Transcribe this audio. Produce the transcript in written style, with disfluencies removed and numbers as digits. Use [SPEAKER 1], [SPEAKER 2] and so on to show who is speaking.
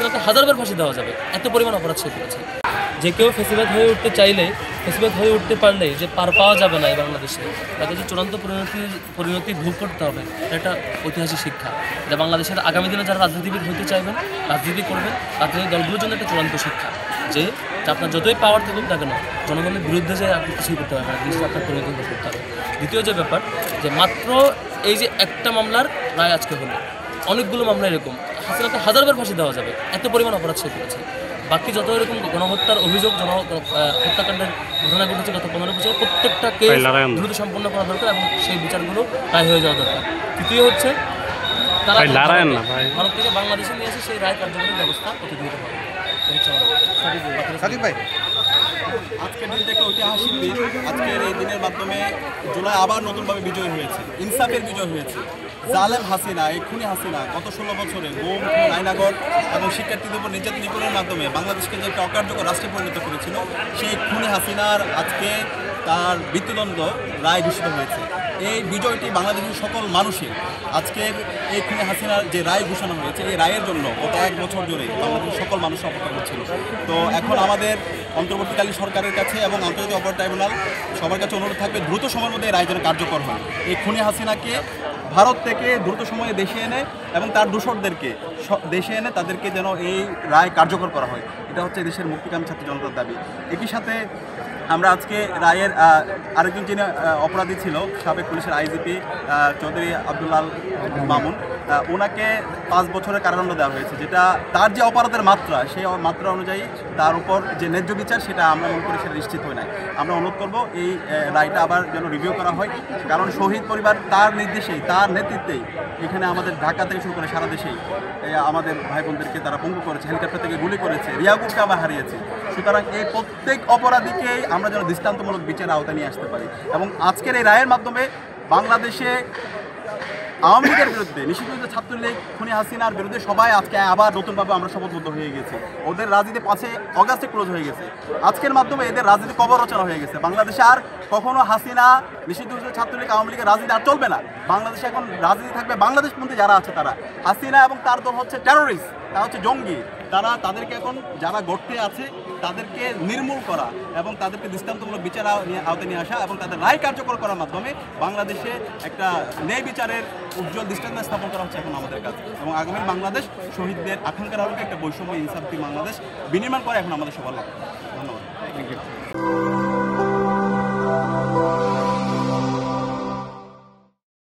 [SPEAKER 1] হাসিনাকে হাজারবার ফাঁসি দেওয়া যাবে, এত পরিমাণ অপরাধ সে করেছে। যে কেউ ফেসিবাদ হয়ে উঠতে চাইলে, ফেসিবাদ হয়ে উঠতে পারলে যে পার পাওয়া যাবে না এই বাংলাদেশে, তাকে যে চূড়ান্ত পরিণতি ভোগ করতে হবে, এটা ঐতিহাসিক শিক্ষা। এটা বাংলাদেশের আগামী দিনে যারা রাজনীতিবিদ হতে চাইবেন, রাজনীতি করবেন, রাজনৈতিক দলগুলোর জন্য একটা চূড়ান্ত শিক্ষা যে আপনার যতই পাওয়ার থাকুক না কেন, জনগণের বিরুদ্ধে যে আপনি কিছুই করতে পারবেন না, জিনিসটা আপনার পরিণতি ভোগ করতে হবে। দ্বিতীয় যে ব্যাপার, যে মাত্র এই যে একটা মামলার রায় আজকে হলো, অনেকগুলো মামলা এরকম হাসিনাকে হাজারবার ফাঁসি দেওয়া যাবে, এত পরিমাণ অপরাধ সে করেছে। বাকি যত এরকম গণহত্যার অভিযোগ, হত্যাকাণ্ডের ঘটনা ঘটেছে গত 15 বছর, প্রত্যেকটা কেস দ্রুত সম্পন্ন করা দরকার এবং সেই বিচারগুলো রায় হয়ে যাওয়া দরকার। তৃতীয় হচ্ছে তারা ভারত থেকে বাংলাদেশে নিয়ে এসে সেই রায় কার্যকরী ব্যবস্থা অতি দ্রুত হবে।
[SPEAKER 2] আজকের দিনটা একটা ঐতিহাসিক দিন। আজকের এই দিনের মাধ্যমে জুলাই আবার নতুনভাবে বিজয় হয়েছে, ইনসাফের বিজয় হয়েছে। জালেম হাসিনা, এই খুনি হাসিনা গত 16 বছরে গুম, আইনাগর এবং শিক্ষার্থীদের উপর নির্যাতন নিপীড়নের মাধ্যমে বাংলাদেশকে যে একটা অকার্যকর রাষ্ট্রে পরিণত করেছিল, সেই খুনি হাসিনার আজকে তার মৃত্যুদণ্ড রায় ঘোষিত হয়েছে। এই বিজয়টি বাংলাদেশের সকল মানুষের, আজকের এই খুনি হাসিনার যে রায় ঘোষণা হয়েছে, এই রায়ের জন্য গত 1 বছর ধরে বাংলাদেশের সকল মানুষ অপেক্ষা করছিল। তো এখন আমাদের অন্তর্বর্তীকালীন সরকারের কাছে এবং আন্তর্জাতিক অপরাধ ট্রাইব্যুনাল সবার কাছে অনুরোধ থাকবে দ্রুত সময়ের মধ্যে এই রায় যেন কার্যকর হয়। এই খুনি হাসিনাকে ভারত থেকে দ্রুত সময়ে দেশে এনে এবং তার দোষরদেরকে দেশে এনে তাদেরকে যেন এই রায় কার্যকর করা হয়। এটা হচ্ছে দেশের মুক্তিকামী ছাত্র জনতার দাবি। একই সাথে আমরা আজকে রায়ের আরেকজন যিনি অপরাধী ছিল, সাবেক পুলিশের আইজিপি চৌধুরী আব্দুল্লাল মামুন, ওনাকে 5 বছরের কারাদণ্ড দেওয়া হয়েছে, যেটা তার যে অপরাধের মাত্রা, সেই মাত্রা অনুযায়ী তার উপর যে ন্যায্য বিচার সেটা আমরা মনে করি সেটা নিশ্চিত হয় নাই। আমরা অনুরোধ করব এই রায়টা আবার যেন রিভিউ করা হয়, কারণ শহীদ পরিবার তার নির্দেশেই, তার নেতৃত্বেই এখানে আমাদের ঢাকা থেকে শুরু করে সারা দেশেই আমাদের ভাই বোনদেরকে তারা পঙ্গু করেছে, হেলিকপ্টার থেকে গুলি করেছে, রিয়াগুবকে আবার হারিয়েছে। সুতরাং এই প্রত্যেক অপরাধীকেই আমরা যেন দৃষ্টান্তমূলক বিচারের আওতায় নিয়ে আসতে পারি এবং আজকের এই রায়ের মাধ্যমে বাংলাদেশে আওয়ামী লীগের বিরুদ্ধে, নিষিদ্ধ ছাত্রলীগ, খুনি হাসিনার বিরুদ্ধে সবাই আজকে আবার নতুনভাবে আমরা শপথবদ্ধ হয়ে গেছি। ওদের রাজনীতি 5 অগাস্টে ক্লোজ হয়ে গেছে। আজকের মাধ্যমে এদের রাজনীতি কবর রচনা হয়ে গেছে। বাংলাদেশে আর কখনো হাসিনা, নিষিদ্ধ ছাত্রলীগ, আওয়ামী লীগের রাজনীতি আর চলবে না। বাংলাদেশে এখন রাজনীতি থাকবে বাংলাদেশপন্থী যারা আছে তারা। হাসিনা এবং তার দল হচ্ছে টেরোরিস্ট, তারা হচ্ছে জঙ্গি। তাদেরকে এখন যারা গর্তে আছে তাদেরকে নির্মূল করা এবং তাদেরকে দৃষ্টান্তমূলক বিচার আওতায় নিয়ে আসা এবং তাদের রায় কার্যকর করার মাধ্যমে বাংলাদেশে একটা ন্যায় বিচারের উজ্জ্বল দৃষ্টান্ত স্থাপন করা হচ্ছে এখন আমাদের কাছে। এবং আগামী বাংলাদেশ শহীদদের আকাঙ্ক্ষার আলোকে একটা বৈষম্য ইনসাফি বাংলাদেশ বিনির্মাণ করা এখন আমাদের সবার লক্ষ্য। ধন্যবাদ। Thank you.